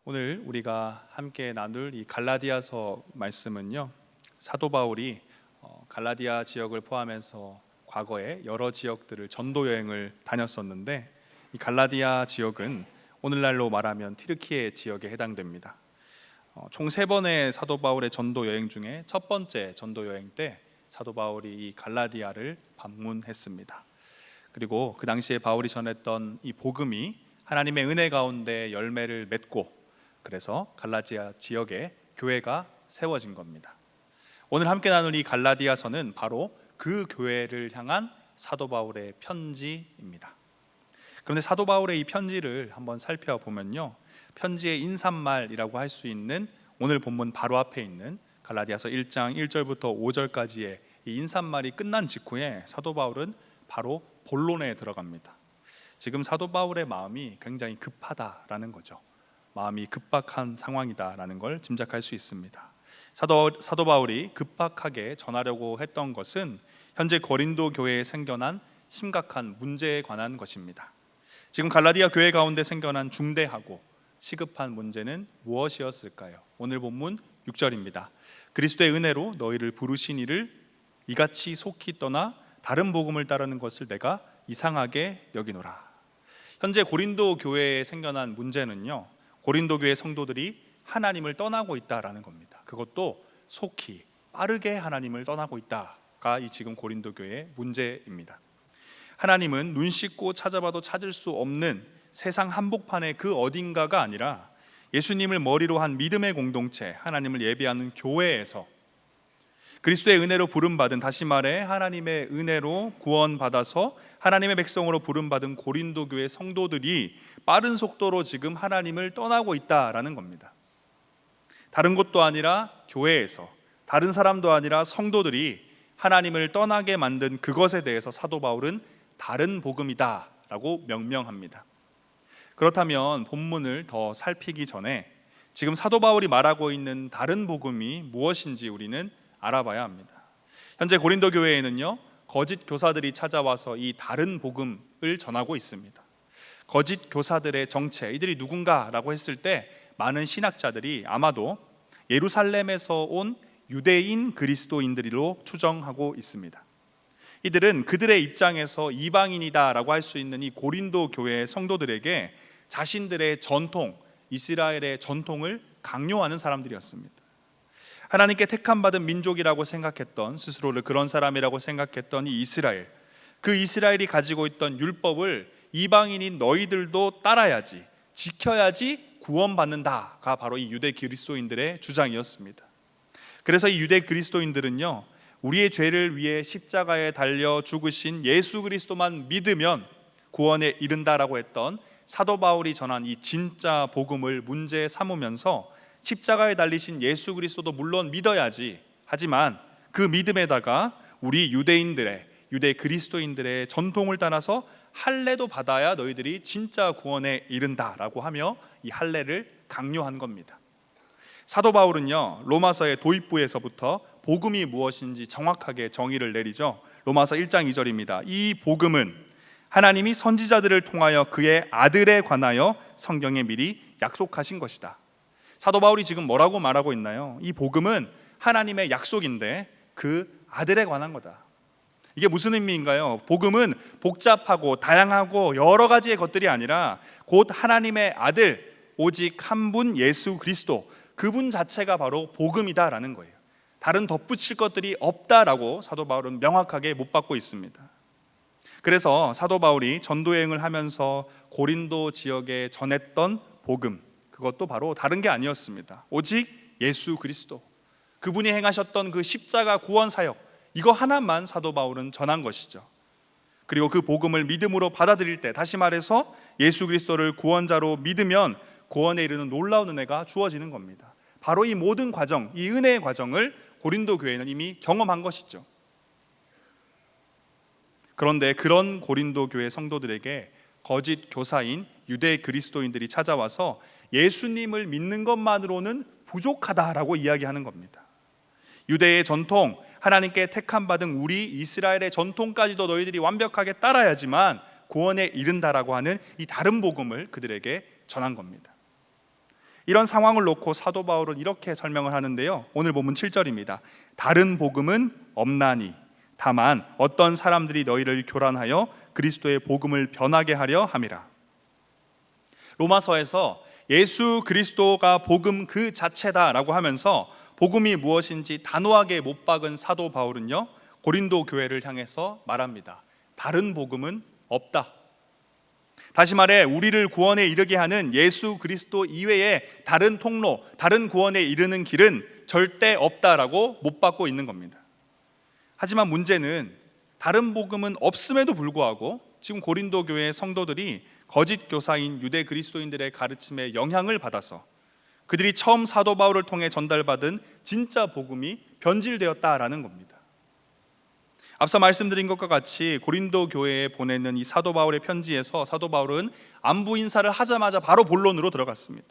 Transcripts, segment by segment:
오늘 우리가 함께 나눌 이 갈라디아서 말씀은요, 사도 바울이 갈라디아 지역을 포함해서 과거에 여러 지역들을 전도 여행을 다녔었는데, 이 갈라디아 지역은 오늘날로 말하면 튀르키예 지역에 해당됩니다. 총 3번의 사도 바울의 전도 여행 중에 첫 번째 전도 여행 때 사도 바울이 이 갈라디아를 방문했습니다. 그리고 그 당시에 바울이 전했던 이 복음이 하나님의 은혜 가운데 열매를 맺고, 그래서 갈라디아 지역에 교회가 세워진 겁니다. 오늘 함께 나눌 이 갈라디아서는 바로 그 교회를 향한 사도 바울의 편지입니다. 그런데 사도 바울의 이 편지를 한번 살펴보면요, 편지의 인사말이라고 할 수 있는 오늘 본문 바로 앞에 있는 갈라디아서 1장 1절부터 5절까지의 이 인사말이 끝난 직후에 사도 바울은 바로 본론에 들어갑니다. 지금 사도 바울의 마음이 굉장히 급하다라는 거죠. 마음이 급박한 상황이다라는 걸 짐작할 수 있습니다. 사도 바울이 급박하게 전하려고 했던 것은 현재 고린도 교회에 생겨난 심각한 문제에 관한 것입니다. 지금 갈라디아 교회 가운데 생겨난 중대하고 시급한 문제는 무엇이었을까요? 오늘 본문 6절입니다. 그리스도의 은혜로 너희를 부르신 이를 이같이 속히 떠나 다른 복음을 따르는 것을 내가 이상하게 여기노라. 현재 고린도 교회에 생겨난 문제는요, 고린도 교회 성도들이 하나님을 떠나고 있다라는 겁니다. 그것도 속히 빠르게 하나님을 떠나고 있다가 이 지금 고린도 교회의 문제입니다. 하나님은 눈 씻고 찾아봐도 찾을 수 없는 세상 한복판의 그 어딘가가 아니라 예수님을 머리로 한 믿음의 공동체, 하나님을 예배하는 교회에서 그리스도의 은혜로 부름받은, 다시 말해 하나님의 은혜로 구원받아서 하나님의 백성으로 부름받은 고린도 교회 성도들이 빠른 속도로 지금 하나님을 떠나고 있다라는 겁니다. 다른 곳도 아니라 교회에서, 다른 사람도 아니라 성도들이 하나님을 떠나게 만든 그것에 대해서 사도 바울은 다른 복음이다 라고 명명합니다. 그렇다면 본문을 더 살피기 전에 지금 사도 바울이 말하고 있는 다른 복음이 무엇인지 우리는 알아봐야 합니다. 현재 고린도 교회에는요, 거짓 교사들이 찾아와서 이 다른 복음을 전하고 있습니다. 거짓 교사들의 정체, 이들이 누군가라고 했을 때 많은 신학자들이 아마도 예루살렘에서 온 유대인 그리스도인들로 추정하고 있습니다. 이들은 그들의 입장에서 이방인이다라고 할 수 있는 이 고린도 교회 성도들에게 자신들의 전통, 이스라엘의 전통을 강요하는 사람들이었습니다. 하나님께 택함받은 민족이라고 생각했던, 스스로를 그런 사람이라고 생각했던 이 이스라엘, 그 이스라엘이 가지고 있던 율법을 이방인인 너희들도 따라야지, 지켜야지 구원받는다가 바로 이 유대 그리스도인들의 주장이었습니다. 그래서 이 유대 그리스도인들은요, 우리의 죄를 위해 십자가에 달려 죽으신 예수 그리스도만 믿으면 구원에 이른다라고 했던 사도 바울이 전한 이 진짜 복음을 문제 삼으면서 십자가에 달리신 예수 그리스도도 물론 믿어야지, 하지만 그 믿음에다가 우리 유대 그리스도인들의 전통을 따라서 할례도 받아야 너희들이 진짜 구원에 이른다라고 하며 이 할례를 강요한 겁니다. 사도 바울은요, 로마서의 도입부에서부터 복음이 무엇인지 정확하게 정의를 내리죠. 로마서 1장 2절입니다. 이 복음은 하나님이 선지자들을 통하여 그의 아들에 관하여 성경에 미리 약속하신 것이다. 사도 바울이 지금 뭐라고 말하고 있나요? 이 복음은 하나님의 약속인데 그 아들에 관한 거다. 이게 무슨 의미인가요? 복음은 복잡하고 다양하고 여러 가지의 것들이 아니라 곧 하나님의 아들, 오직 한 분 예수 그리스도, 그분 자체가 바로 복음이다라는 거예요. 다른 덧붙일 것들이 없다라고 사도 바울은 명확하게 못 받고 있습니다. 그래서 사도 바울이 전도여행을 하면서 고린도 지역에 전했던 복음, 그것도 바로 다른 게 아니었습니다. 오직 예수 그리스도, 그분이 행하셨던 그 십자가 구원 사역, 이거 하나만 사도 바울은 전한 것이죠. 그리고 그 복음을 믿음으로 받아들일 때, 다시 말해서 예수 그리스도를 구원자로 믿으면 구원에 이르는 놀라운 은혜가 주어지는 겁니다. 바로 이 모든 과정, 이 은혜의 과정을 고린도 교회는 이미 경험한 것이죠. 그런데 그런 고린도 교회 성도들에게 거짓 교사인 유대 그리스도인들이 찾아와서 예수님을 믿는 것만으로는 부족하다라고 이야기하는 겁니다. 유대의 전통, 하나님께 택함 받은 우리 이스라엘의 전통까지도 너희들이 완벽하게 따라야지만 구원에 이른다라고 하는 이 다른 복음을 그들에게 전한 겁니다. 이런 상황을 놓고 사도 바울은 이렇게 설명을 하는데요. 오늘 본문 7절입니다. 다른 복음은 없나니 다만 어떤 사람들이 너희를 교란하여 그리스도의 복음을 변하게 하려 함이라. 로마서에서 예수 그리스도가 복음 그 자체다라고 하면서 복음이 무엇인지 단호하게 못 박은 사도 바울은요, 고린도 교회를 향해서 말합니다. 다른 복음은 없다. 다시 말해 우리를 구원에 이르게 하는 예수 그리스도 이외에 다른 통로, 다른 구원에 이르는 길은 절대 없다라고 못 박고 있는 겁니다. 하지만 문제는 다른 복음은 없음에도 불구하고 지금 고린도 교회의 성도들이 거짓 교사인 유대 그리스도인들의 가르침에 영향을 받아서 그들이 처음 사도 바울을 통해 전달받은 진짜 복음이 변질되었다라는 겁니다. 앞서 말씀드린 것과 같이 고린도 교회에 보내는 이 사도 바울의 편지에서 사도 바울은 안부 인사를 하자마자 바로 본론으로 들어갔습니다.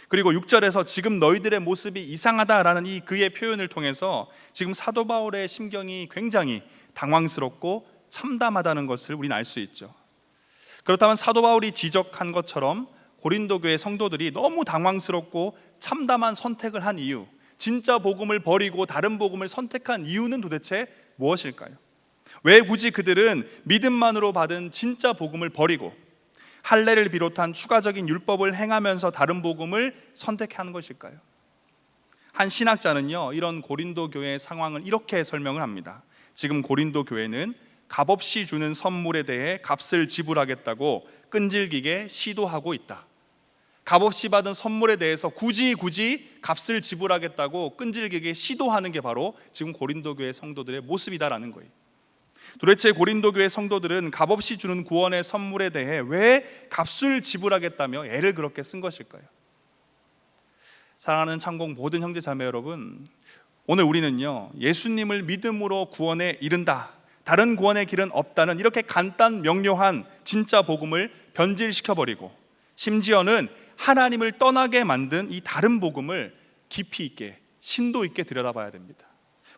그리고 6절에서 지금 너희들의 모습이 이상하다라는 이 그의 표현을 통해서 지금 사도 바울의 심경이 굉장히 당황스럽고 참담하다는 것을 우리는 알 수 있죠. 그렇다면 사도 바울이 지적한 것처럼 고린도 교회 성도들이 너무 당황스럽고 참담한 선택을 한 이유, 진짜 복음을 버리고 다른 복음을 선택한 이유는 도대체 무엇일까요? 왜 굳이 그들은 믿음만으로 받은 진짜 복음을 버리고 할례를 비롯한 추가적인 율법을 행하면서 다른 복음을 선택하는 것일까요? 한 신학자는요, 이런 고린도 교회의 상황을 이렇게 설명을 합니다. 지금 고린도 교회는 값없이 주는 선물에 대해 값을 지불하겠다고 끈질기게 시도하고 있다. 값없이 받은 선물에 대해서 굳이 값을 지불하겠다고 끈질기게 시도하는 게 바로 지금 고린도 교회 성도들의 모습이다라는 거예요. 도대체 고린도 교회 성도들은 값없이 주는 구원의 선물에 대해 왜 값을 지불하겠다며 애를 그렇게 쓴 것일까요? 사랑하는 창공 모든 형제 자매 여러분, 오늘 우리는요, 예수님을 믿음으로 구원에 이른다, 다른 구원의 길은 없다는 이렇게 간단 명료한 진짜 복음을 변질시켜버리고 심지어는 하나님을 떠나게 만든 이 다른 복음을 깊이 있게, 심도 있게 들여다봐야 됩니다.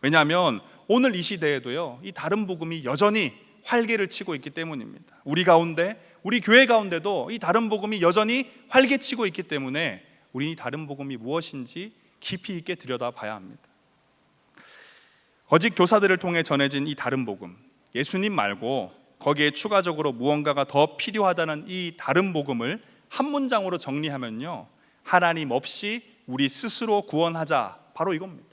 왜냐하면 오늘 이 시대에도요, 이 다른 복음이 여전히 활개를 치고 있기 때문입니다. 우리 가운데, 우리 교회 가운데도 이 다른 복음이 여전히 활개치고 있기 때문에 우리 이 다른 복음이 무엇인지 깊이 있게 들여다봐야 합니다. 거짓 교사들을 통해 전해진 이 다른 복음, 예수님 말고 거기에 추가적으로 무언가가 더 필요하다는 이 다른 복음을 한 문장으로 정리하면요, 하나님 없이 우리 스스로 구원하자, 바로 이겁니다.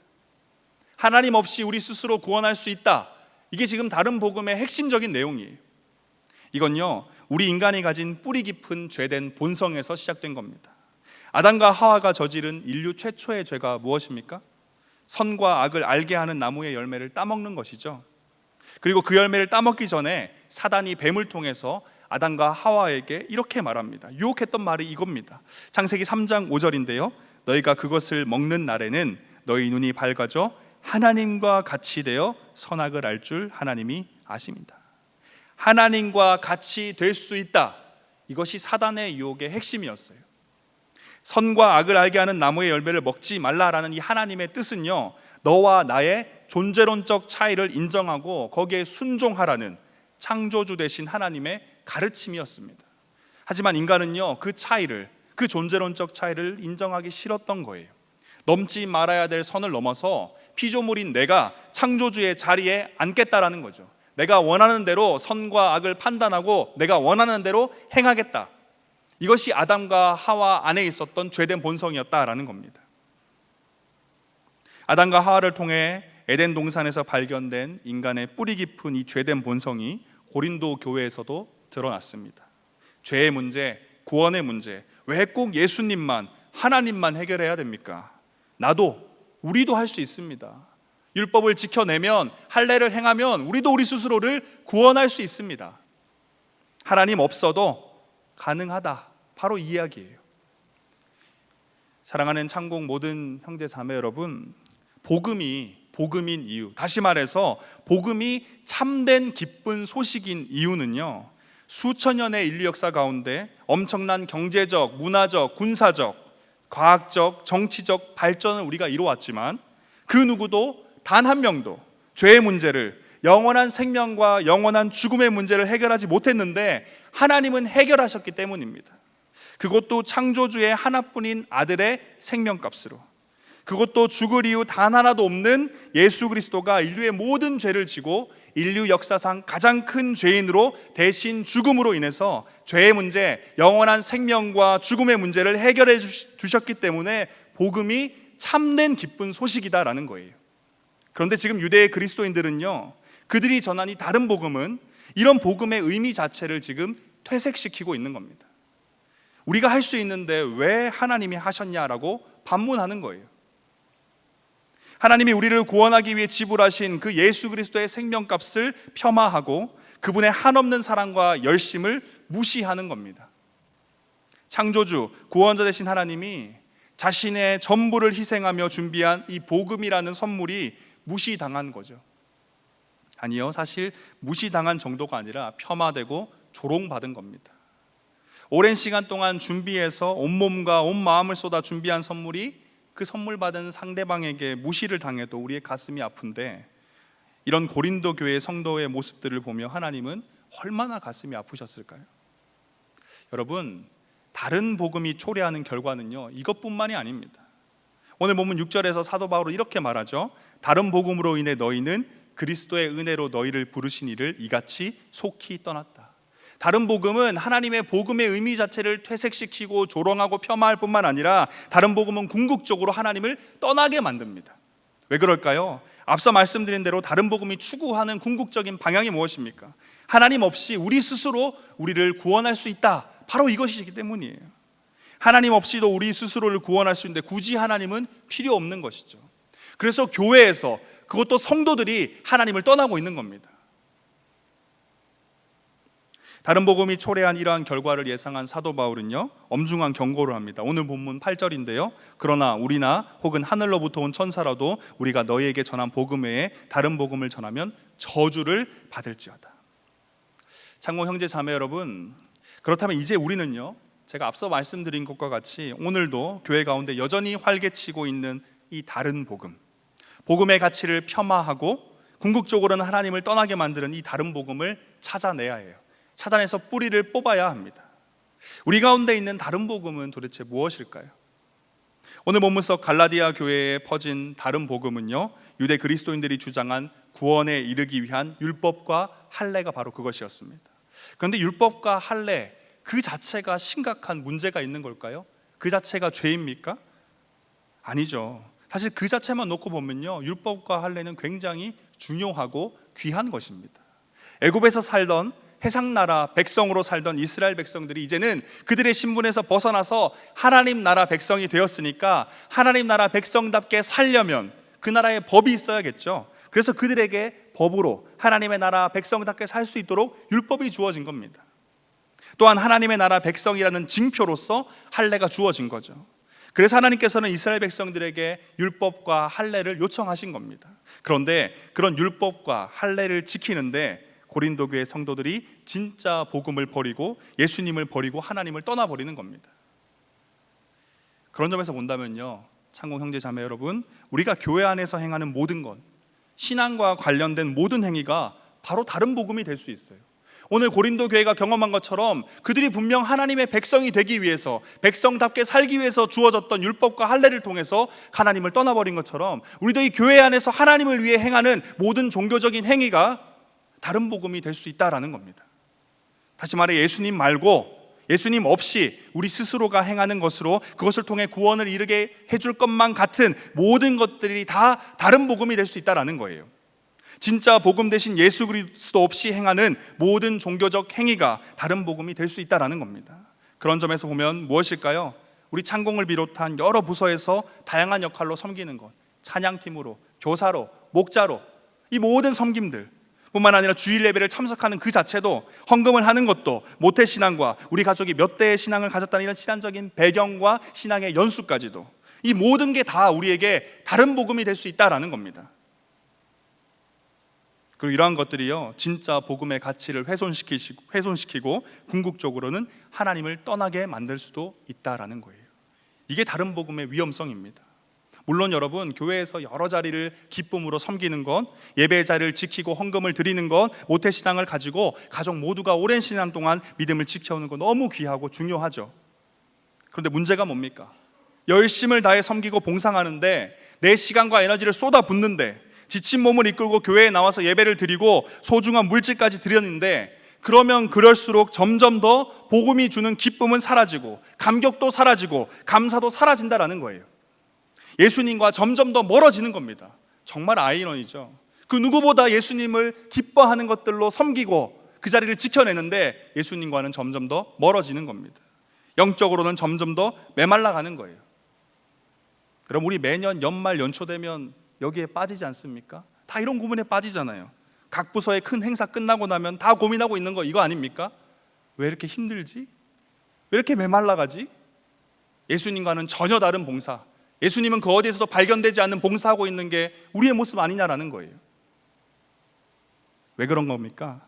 하나님 없이 우리 스스로 구원할 수 있다. 이게 지금 다른 복음의 핵심적인 내용이에요. 이건요, 우리 인간이 가진 뿌리 깊은 죄된 본성에서 시작된 겁니다. 아담과 하와가 저지른 인류 최초의 죄가 무엇입니까? 선과 악을 알게 하는 나무의 열매를 따먹는 것이죠. 그리고 그 열매를 따먹기 전에 사단이 뱀을 통해서 아담과 하와에게 이렇게 말합니다. 유혹했던 말이 이겁니다. 창세기 3장 5절인데요, 너희가 그것을 먹는 날에는 너희 눈이 밝아져 하나님과 같이 되어 선악을 알 줄 하나님이 아십니다. 하나님과 같이 될 수 있다. 이것이 사단의 유혹의 핵심이었어요. 선과 악을 알게 하는 나무의 열매를 먹지 말라라는 이 하나님의 뜻은요, 너와 나의 존재론적 차이를 인정하고 거기에 순종하라는 창조주 되신 하나님의 가르침이었습니다. 하지만 인간은요, 그 차이를, 그 존재론적 차이를 인정하기 싫었던 거예요. 넘지 말아야 될 선을 넘어서 피조물인 내가 창조주의 자리에 앉겠다라는 거죠. 내가 원하는 대로 선과 악을 판단하고 내가 원하는 대로 행하겠다. 이것이 아담과 하와 안에 있었던 죄된 본성이었다라는 겁니다. 아담과 하와를 통해 에덴 동산에서 발견된 인간의 뿌리 깊은 이 죄된 본성이 고린도 교회에서도 드러났습니다. 죄의 문제, 구원의 문제, 왜 꼭 예수님만, 하나님만 해결해야 됩니까? 나도, 우리도 할 수 있습니다. 율법을 지켜내면, 할례를 행하면 우리도 우리 스스로를 구원할 수 있습니다. 하나님 없어도 가능하다, 바로 이 이야기예요. 사랑하는 창공 모든 형제 자매 여러분, 복음인 이유, 다시 말해서 복음이 참된 기쁜 소식인 이유는요, 수천 년의 인류 역사 가운데 엄청난 경제적, 문화적, 군사적, 과학적, 정치적 발전을 우리가 이루어왔지만 그 누구도 단 한 명도 죄의 문제를, 영원한 생명과 영원한 죽음의 문제를 해결하지 못했는데 하나님은 해결하셨기 때문입니다. 그것도 창조주의 하나뿐인 아들의 생명값으로, 그것도 죽을 이유 단 하나도 없는 예수 그리스도가 인류의 모든 죄를 지고 인류 역사상 가장 큰 죄인으로 대신 죽음으로 인해서 죄의 문제, 영원한 생명과 죽음의 문제를 해결해 주셨기 때문에 복음이 참된 기쁜 소식이다라는 거예요. 그런데 지금 유대의 그리스도인들은요, 그들이 전한 이 다른 복음은 이런 복음의 의미 자체를 지금 퇴색시키고 있는 겁니다. 우리가 할 수 있는데 왜 하나님이 하셨냐라고 반문하는 거예요. 하나님이 우리를 구원하기 위해 지불하신 그 예수 그리스도의 생명값을 폄하하고 그분의 한없는 사랑과 열심을 무시하는 겁니다. 창조주, 구원자 되신 하나님이 자신의 전부를 희생하며 준비한 이 복음이라는 선물이 무시당한 거죠. 아니요, 사실 무시당한 정도가 아니라 폄하되고 조롱받은 겁니다. 오랜 시간 동안 준비해서 온몸과 온 마음을 쏟아 준비한 선물이 그 선물 받은 상대방에게 무시를 당해도 우리의 가슴이 아픈데, 이런 고린도 교회 성도의 모습들을 보며 하나님은 얼마나 가슴이 아프셨을까요? 여러분, 다른 복음이 초래하는 결과는요, 이것뿐만이 아닙니다. 오늘 본문 6절에서 사도 바울은 이렇게 말하죠. 다른 복음으로 인해 너희는 그리스도의 은혜로 너희를 부르신 이를 이같이 속히 떠났다. 다른 복음은 하나님의 복음의 의미 자체를 퇴색시키고 조롱하고 폄하할 뿐만 아니라 다른 복음은 궁극적으로 하나님을 떠나게 만듭니다. 왜 그럴까요? 앞서 말씀드린 대로 다른 복음이 추구하는 궁극적인 방향이 무엇입니까? 하나님 없이 우리 스스로 우리를 구원할 수 있다, 바로 이것이기 때문이에요. 하나님 없이도 우리 스스로를 구원할 수 있는데 굳이 하나님은 필요 없는 것이죠. 그래서 교회에서, 그것도 성도들이 하나님을 떠나고 있는 겁니다. 다른 복음이 초래한 이러한 결과를 예상한 사도 바울은요, 엄중한 경고를 합니다. 오늘 본문 8절인데요. 그러나 우리나 혹은 하늘로부터 온 천사라도 우리가 너희에게 전한 복음 외에 다른 복음을 전하면 저주를 받을지어다. 창공 형제 자매 여러분, 그렇다면 이제 우리는요, 제가 앞서 말씀드린 것과 같이 오늘도 교회 가운데 여전히 활개치고 있는 이 다른 복음, 복음의 가치를 폄하하고 궁극적으로는 하나님을 떠나게 만드는 이 다른 복음을 찾아내야 해요. 찾아내서 뿌리를 뽑아야 합니다. 우리 가운데 있는 다른 복음은 도대체 무엇일까요? 오늘 본문 속 갈라디아 교회에 퍼진 다른 복음은요, 유대 그리스도인들이 주장한 구원에 이르기 위한 율법과 할례가 바로 그것이었습니다. 그런데 율법과 할례 그 자체가 심각한 문제가 있는 걸까요? 그 자체가 죄입니까? 아니죠. 사실 그 자체만 놓고 보면요, 율법과 할례는 굉장히 중요하고 귀한 것입니다. 애굽에서 살던 해상나라 백성으로 살던 이스라엘 백성들이 이제는 그들의 신분에서 벗어나서 하나님 나라 백성이 되었으니까 하나님 나라 백성답게 살려면 그 나라에 법이 있어야겠죠. 그래서 그들에게 법으로 하나님의 나라 백성답게 살 수 있도록 율법이 주어진 겁니다. 또한 하나님의 나라 백성이라는 징표로서 할례가 주어진 거죠. 그래서 하나님께서는 이스라엘 백성들에게 율법과 할례를 요청하신 겁니다. 그런데 그런 율법과 할례를 지키는데 고린도 교회 성도들이 진짜 복음을 버리고 예수님을 버리고 하나님을 떠나버리는 겁니다. 그런 점에서 본다면요, 창공 형제 자매 여러분, 우리가 교회 안에서 행하는 모든 것, 신앙과 관련된 모든 행위가 바로 다른 복음이 될 수 있어요. 오늘 고린도 교회가 경험한 것처럼 그들이 분명 하나님의 백성이 되기 위해서, 백성답게 살기 위해서 주어졌던 율법과 할례를 통해서 하나님을 떠나버린 것처럼 우리도 이 교회 안에서 하나님을 위해 행하는 모든 종교적인 행위가 다른 복음이 될 수 있다라는 겁니다. 다시 말해 예수님 말고, 예수님 없이 우리 스스로가 행하는 것으로 그것을 통해 구원을 이루게 해줄 것만 같은 모든 것들이 다 다른 복음이 될 수 있다라는 거예요. 진짜 복음 대신 예수 그리스도 없이 행하는 모든 종교적 행위가 다른 복음이 될 수 있다라는 겁니다. 그런 점에서 보면 무엇일까요? 우리 창공을 비롯한 여러 부서에서 다양한 역할로 섬기는 것, 찬양팀으로, 교사로, 목자로, 이 모든 섬김들 뿐만 아니라 주일 예배를 참석하는 그 자체도, 헌금을 하는 것도, 모태신앙과 우리 가족이 몇 대의 신앙을 가졌다는 이런 신앙적인 배경과 신앙의 연수까지도, 이 모든 게 다 우리에게 다른 복음이 될 수 있다라는 겁니다. 그리고 이러한 것들이요, 진짜 복음의 가치를 훼손시키고 궁극적으로는 하나님을 떠나게 만들 수도 있다라는 거예요. 이게 다른 복음의 위험성입니다. 물론 여러분, 교회에서 여러 자리를 기쁨으로 섬기는 것, 예배의 자리를 지키고 헌금을 드리는 것, 모태신앙을 가지고 가족 모두가 오랜 시간 동안 믿음을 지켜오는 것 너무 귀하고 중요하죠. 그런데 문제가 뭡니까? 열심을 다해 섬기고 봉상하는데 내 시간과 에너지를 쏟아붓는데 지친 몸을 이끌고 교회에 나와서 예배를 드리고 소중한 물질까지 드렸는데, 그러면 그럴수록 점점 더 복음이 주는 기쁨은 사라지고 감격도 사라지고 감사도 사라진다라는 거예요. 예수님과 점점 더 멀어지는 겁니다. 정말 아이러니죠. 그 누구보다 예수님을 기뻐하는 것들로 섬기고 그 자리를 지켜내는데 예수님과는 점점 더 멀어지는 겁니다. 영적으로는 점점 더 메말라가는 거예요. 그럼 우리 매년 연말 연초 되면 여기에 빠지지 않습니까? 다 이런 고민에 빠지잖아요. 각 부서의 큰 행사 끝나고 나면 다 고민하고 있는 거 이거 아닙니까? 왜 이렇게 힘들지? 왜 이렇게 메말라가지? 예수님과는 전혀 다른 봉사, 예수님은 그 어디에서도 발견되지 않는 봉사하고 있는 게 우리의 모습 아니냐라는 거예요. 왜 그런 겁니까?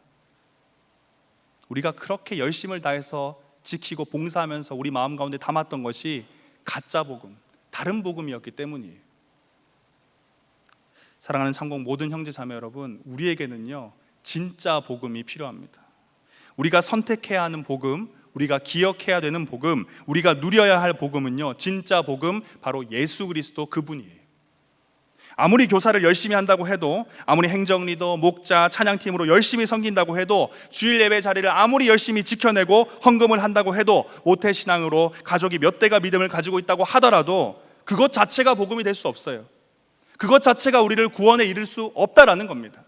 우리가 그렇게 열심을 다해서 지키고 봉사하면서 우리 마음 가운데 담았던 것이 가짜 복음, 다른 복음이었기 때문이에요. 사랑하는 참곡 모든 형제 자매 여러분, 우리에게는요 진짜 복음이 필요합니다. 우리가 선택해야 하는 복음, 우리가 기억해야 되는 복음, 우리가 누려야 할 복음은요 진짜 복음, 바로 예수 그리스도 그분이에요. 아무리 교사를 열심히 한다고 해도, 아무리 행정 리더, 목자, 찬양팀으로 열심히 섬긴다고 해도, 주일 예배 자리를 아무리 열심히 지켜내고 헌금을 한다고 해도, 모태신앙으로 가족이 몇 대가 믿음을 가지고 있다고 하더라도 그것 자체가 복음이 될 수 없어요. 그것 자체가 우리를 구원에 이를 수 없다라는 겁니다.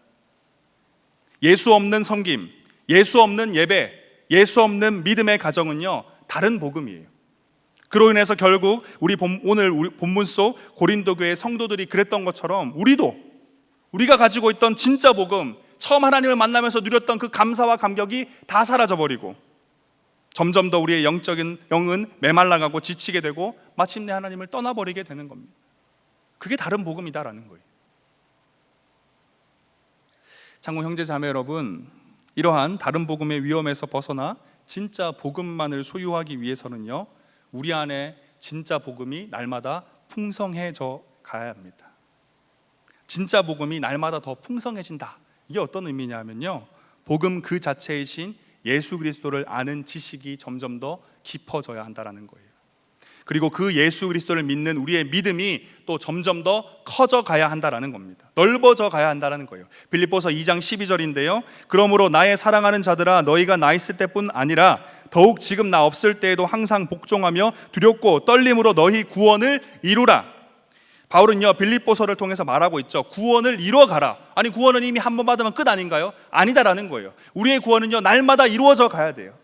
예수 없는 섬김, 예수 없는 예배, 예수 없는 믿음의 가정은요 다른 복음이에요. 그로 인해서 결국 오늘 우리 본문 속 고린도 교회 성도들이 그랬던 것처럼 우리가 가지고 있던 진짜 복음, 처음 하나님을 만나면서 누렸던 그 감사와 감격이 다 사라져버리고 점점 더 우리의 영적인 영은 메말라가고 지치게 되고 마침내 하나님을 떠나버리게 되는 겁니다. 그게 다른 복음이다라는 거예요. 참고 형제 자매 여러분, 이러한 다른 복음의 위험에서 벗어나 진짜 복음만을 소유하기 위해서는요 우리 안에 진짜 복음이 날마다 풍성해져 가야 합니다. 진짜 복음이 날마다 더 풍성해진다. 이게 어떤 의미냐면요, 복음 그 자체이신 예수 그리스도를 아는 지식이 점점 더 깊어져야 한다는 거예요. 그리고 그 예수 그리스도를 믿는 우리의 믿음이 또 점점 더 커져 가야 한다는 겁니다. 넓어져 가야 한다는 거예요. 빌립보서 2장 12절인데요 그러므로 나의 사랑하는 자들아, 너희가 나 있을 때뿐 아니라 더욱 지금 나 없을 때에도 항상 복종하며 두렵고 떨림으로 너희 구원을 이루라. 바울은요 빌립보서를 통해서 말하고 있죠. 구원을 이루어가라. 아니, 구원은 이미 한 번 받으면 끝 아닌가요? 아니다라는 거예요. 우리의 구원은요 날마다 이루어져 가야 돼요.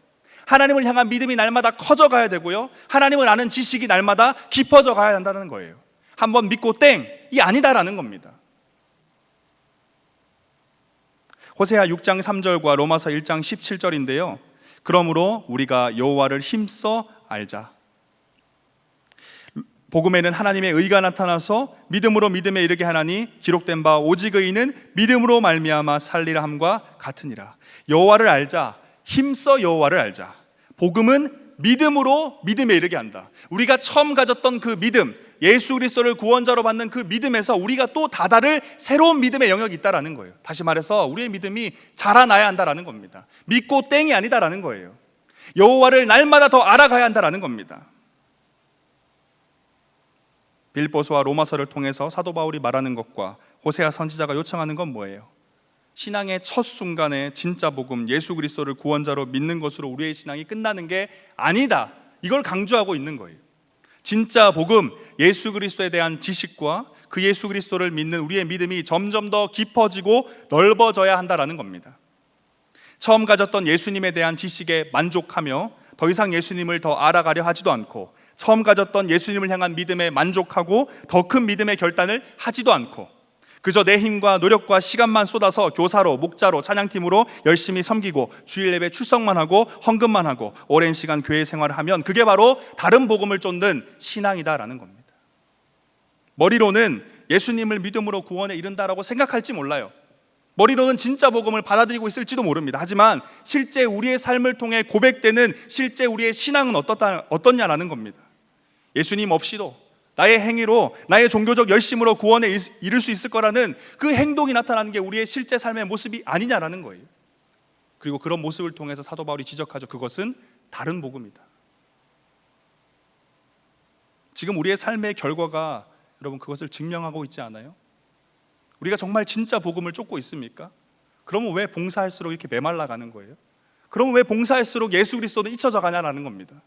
하나님을 향한 믿음이 날마다 커져 가야 되고요, 하나님을 아는 지식이 날마다 깊어져 가야 한다는 거예요. 한번 믿고 땡이 아니다라는 겁니다. 호세아 6장 3절과 로마서 1장 17절인데요 그러므로 우리가 여호와를 힘써 알자. 복음에는 하나님의 의가 나타나서 믿음으로 믿음에 이르게 하나니 기록된 바 오직 의인은 믿음으로 말미암아 살리라 함과 같으니라. 여호와를 알자, 힘써 여호와를 알자. 복음은 믿음으로 믿음에 이르게 한다. 우리가 처음 가졌던 그 믿음, 예수 그리스도를 구원자로 받는 그 믿음에서 우리가 또 다다를 새로운 믿음의 영역이 있다라는 거예요. 다시 말해서 우리의 믿음이 자라나야 한다라는 겁니다. 믿고 땡이 아니다라는 거예요. 여호와를 날마다 더 알아가야 한다라는 겁니다. 빌립보서와 로마서를 통해서 사도 바울이 말하는 것과 호세아 선지자가 요청하는 건 뭐예요? 신앙의 첫 순간에 진짜 복음, 예수 그리스도를 구원자로 믿는 것으로 우리의 신앙이 끝나는 게 아니다, 이걸 강조하고 있는 거예요. 진짜 복음, 예수 그리스도에 대한 지식과 그 예수 그리스도를 믿는 우리의 믿음이 점점 더 깊어지고 넓어져야 한다라는 겁니다. 처음 가졌던 예수님에 대한 지식에 만족하며 더 이상 예수님을 더 알아가려 하지도 않고, 처음 가졌던 예수님을 향한 믿음에 만족하고 더 큰 믿음의 결단을 하지도 않고, 그저 내 힘과 노력과 시간만 쏟아서 교사로, 목자로, 찬양팀으로 열심히 섬기고 주일 예배 출석만 하고 헌금만 하고 오랜 시간 교회 생활을 하면 그게 바로 다른 복음을 쫓는 신앙이다라는 겁니다. 머리로는 예수님을 믿음으로 구원에 이른다라고 생각할지 몰라요. 머리로는 진짜 복음을 받아들이고 있을지도 모릅니다. 하지만 실제 우리의 삶을 통해 고백되는 실제 우리의 신앙은 어떻냐라는 겁니다. 예수님 없이도, 나의 행위로, 나의 종교적 열심으로 구원에 이를 수 있을 거라는 그 행동이 나타나는 게 우리의 실제 삶의 모습이 아니냐라는 거예요. 그리고 그런 모습을 통해서 사도 바울이 지적하죠. 그것은 다른 복음이다. 지금 우리의 삶의 결과가 여러분 그것을 증명하고 있지 않아요? 우리가 정말 진짜 복음을 쫓고 있습니까? 그러면 왜 봉사할수록 이렇게 메말라 가는 거예요? 그러면 왜 봉사할수록 예수 그리스도는 잊혀져 가냐라는 겁니다.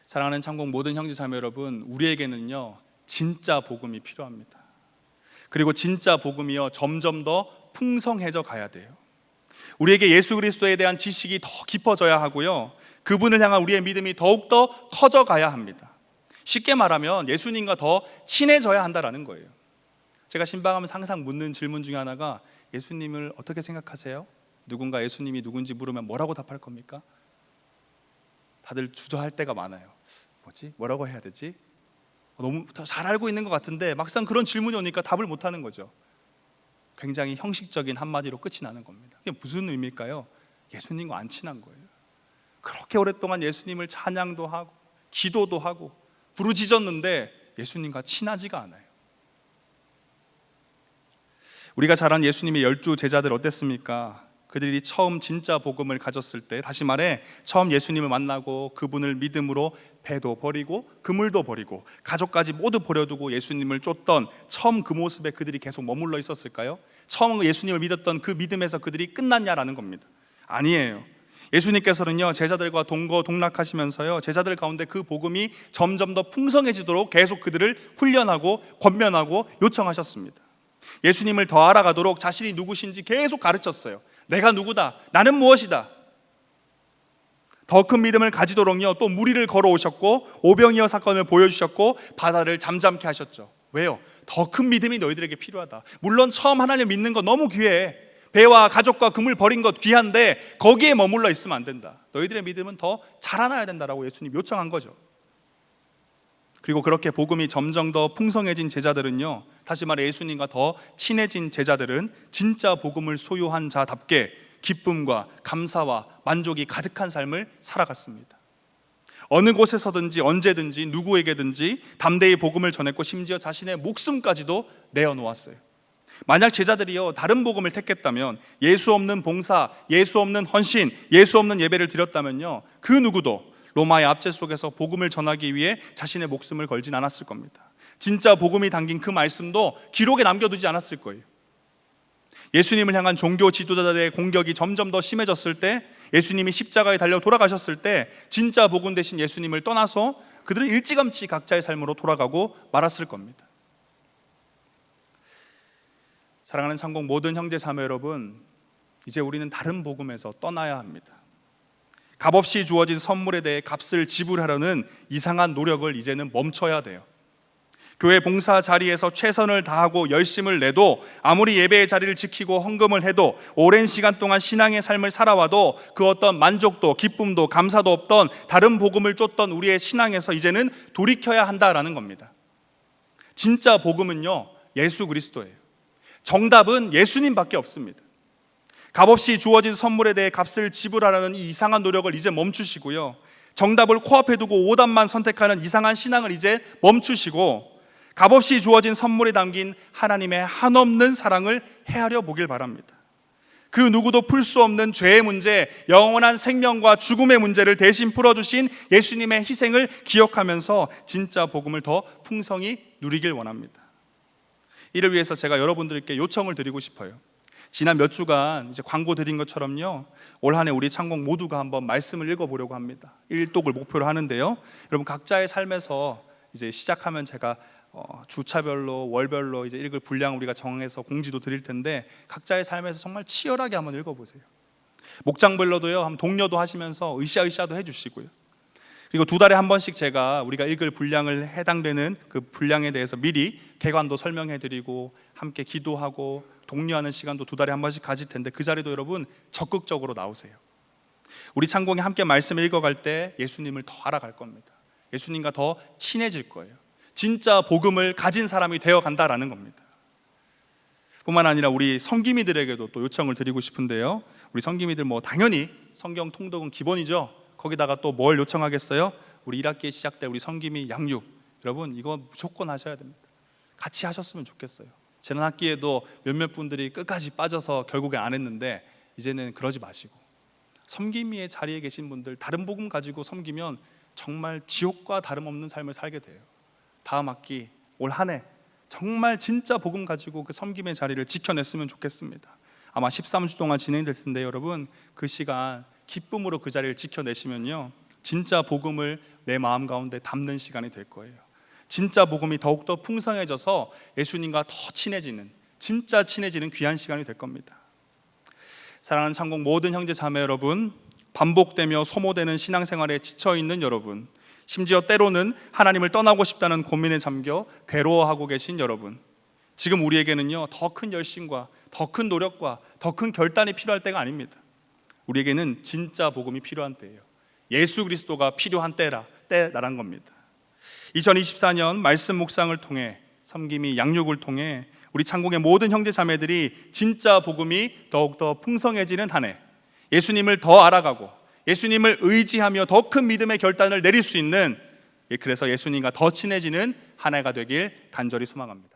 사랑하는 창공 모든 형제 자매 여러분, 우리에게는요 진짜 복음이 필요합니다. 그리고 진짜 복음이요 점점 더 풍성해져 가야 돼요. 우리에게 예수 그리스도에 대한 지식이 더 깊어져야 하고요, 그분을 향한 우리의 믿음이 더욱더 커져가야 합니다. 쉽게 말하면 예수님과 더 친해져야 한다는 거예요. 제가 신방하면서 항상 묻는 질문 중에 하나가, 예수님을 어떻게 생각하세요? 누군가 예수님이 누군지 물으면 뭐라고 답할 겁니까? 다들 주저할 때가 많아요. 뭐라고 해야 되지? 너무 잘 알고 있는 것 같은데 막상 그런 질문이 오니까 답을 못하는 거죠. 굉장히 형식적인 한마디로 끝이 나는 겁니다. 이게 무슨 의미일까요? 예수님과 안 친한 거예요. 그렇게 오랫동안 예수님을 찬양도 하고 기도도 하고 부르짖었는데 예수님과 친하지가 않아요. 우리가 잘 아는 예수님의 12 제자들 어땠습니까? 그들이 처음 진짜 복음을 가졌을 때, 다시 말해 처음 예수님을 만나고 그분을 믿음으로 배도 버리고 그물도 버리고 가족까지 모두 버려두고 예수님을 쫓던 처음 그 모습에 그들이 계속 머물러 있었을까요? 처음 예수님을 믿었던 그 믿음에서 그들이 끝났냐라는 겁니다. 아니에요. 예수님께서는요 제자들과 동거동락하시면서요 제자들 가운데 그 복음이 점점 더 풍성해지도록 계속 그들을 훈련하고 권면하고 요청하셨습니다. 예수님을 더 알아가도록 자신이 누구신지 계속 가르쳤어요. 내가 누구다, 나는 무엇이다. 더 큰 믿음을 가지도록요 또 무리를 걸어오셨고 오병이어 사건을 보여주셨고 바다를 잠잠케 하셨죠. 왜요? 더 큰 믿음이 너희들에게 필요하다. 물론 처음 하나님을 믿는 거 너무 귀해. 배와 가족과 그물 버린 것 귀한데 거기에 머물러 있으면 안 된다. 너희들의 믿음은 더 자라나야 된다라고 예수님 요청한 거죠. 그리고 그렇게 복음이 점점 더 풍성해진 제자들은요, 다시 말해 예수님과 더 친해진 제자들은 진짜 복음을 소유한 자답게 기쁨과 감사와 만족이 가득한 삶을 살아갔습니다. 어느 곳에서든지 언제든지 누구에게든지 담대히 복음을 전했고 심지어 자신의 목숨까지도 내어놓았어요. 만약 제자들이요 다른 복음을 택했다면, 예수 없는 봉사, 예수 없는 헌신, 예수 없는 예배를 드렸다면요 그 누구도 로마의 압제 속에서 복음을 전하기 위해 자신의 목숨을 걸진 않았을 겁니다. 진짜 복음이 담긴 그 말씀도 기록에 남겨두지 않았을 거예요. 예수님을 향한 종교 지도자들의 공격이 점점 더 심해졌을 때, 예수님이 십자가에 달려 돌아가셨을 때 진짜 복음 대신 예수님을 떠나서 그들은 일찌감치 각자의 삶으로 돌아가고 말았을 겁니다. 사랑하는 상공 모든 형제 자매 여러분, 이제 우리는 다른 복음에서 떠나야 합니다. 값없이 주어진 선물에 대해 값을 지불하려는 이상한 노력을 이제는 멈춰야 돼요. 교회 봉사 자리에서 최선을 다하고 열심을 내도, 아무리 예배의 자리를 지키고 헌금을 해도, 오랜 시간 동안 신앙의 삶을 살아와도 그 어떤 만족도, 기쁨도, 감사도 없던 다른 복음을 쫓던 우리의 신앙에서 이제는 돌이켜야 한다라는 겁니다. 진짜 복음은요 예수 그리스도예요. 정답은 예수님밖에 없습니다. 값없이 주어진 선물에 대해 값을 지불하라는 이 이상한 노력을 이제 멈추시고요, 정답을 코앞에 두고 오답만 선택하는 이상한 신앙을 이제 멈추시고, 값없이 주어진 선물에 담긴 하나님의 한없는 사랑을 헤아려 보길 바랍니다. 그 누구도 풀 수 없는 죄의 문제, 영원한 생명과 죽음의 문제를 대신 풀어주신 예수님의 희생을 기억하면서 진짜 복음을 더 풍성히 누리길 원합니다. 이를 위해서 제가 여러분들께 요청을 드리고 싶어요. 지난 몇 주간 이제 광고 드린 것처럼요, 올 한 해 우리 창공 모두가 한번 말씀을 읽어보려고 합니다. 일독을 목표로 하는데요, 여러분 각자의 삶에서 이제 시작하면 제가 주차별로 월별로 이제 읽을 분량 우리가 정해서 공지도 드릴 텐데, 각자의 삶에서 정말 치열하게 한번 읽어보세요. 목장별로도요 한번 독려도 하시면서 으쌰으쌰도 해주시고요. 그리고 2달에 한 번씩 제가 우리가 읽을 분량을 해당되는 그 분량에 대해서 미리 개관도 설명해드리고 함께 기도하고 독려하는 시간도 2달에 한 번씩 가질 텐데, 그 자리도 여러분 적극적으로 나오세요. 우리 창공이 함께 말씀을 읽어갈 때 예수님을 더 알아갈 겁니다. 예수님과 더 친해질 거예요. 진짜 복음을 가진 사람이 되어간다라는 겁니다. 뿐만 아니라 우리 성기미들에게도 또 요청을 드리고 싶은데요. 우리 성기미들 당연히 성경 통독은 기본이죠. 거기다가 또 뭘 요청하겠어요? 우리 1학기에 시작될 우리 성기미 양육, 여러분 이거 무조건 하셔야 됩니다. 같이 하셨으면 좋겠어요. 지난 학기에도 몇몇 분들이 끝까지 빠져서 결국에 안 했는데 이제는 그러지 마시고 섬김이의 자리에 계신 분들 다른 복음 가지고 섬기면 정말 지옥과 다름없는 삶을 살게 돼요. 다음 학기 올 한 해 정말 진짜 복음 가지고 그 섬김의 자리를 지켜냈으면 좋겠습니다. 아마 13주 동안 진행될 텐데 여러분 그 시간 기쁨으로 그 자리를 지켜내시면요 진짜 복음을 내 마음 가운데 담는 시간이 될 거예요. 진짜 복음이 더욱더 풍성해져서 예수님과 더 친해지는, 진짜 친해지는 귀한 시간이 될 겁니다. 사랑하는 창공 모든 형제 자매 여러분, 반복되며 소모되는 신앙생활에 지쳐있는 여러분, 심지어 때로는 하나님을 떠나고 싶다는 고민에 잠겨 괴로워하고 계신 여러분, 지금 우리에게는요 더 큰 열심과 더 큰 노력과 더 큰 결단이 필요할 때가 아닙니다. 우리에게는 진짜 복음이 필요한 때예요. 예수 그리스도가 필요한 때라는 겁니다. 2024년 말씀 묵상을 통해 섬김이 양육을 통해 우리 창공의 모든 형제 자매들이 진짜 복음이 더욱더 풍성해지는 한 해, 예수님을 더 알아가고 예수님을 의지하며 더 큰 믿음의 결단을 내릴 수 있는, 그래서 예수님과 더 친해지는 한 해가 되길 간절히 소망합니다.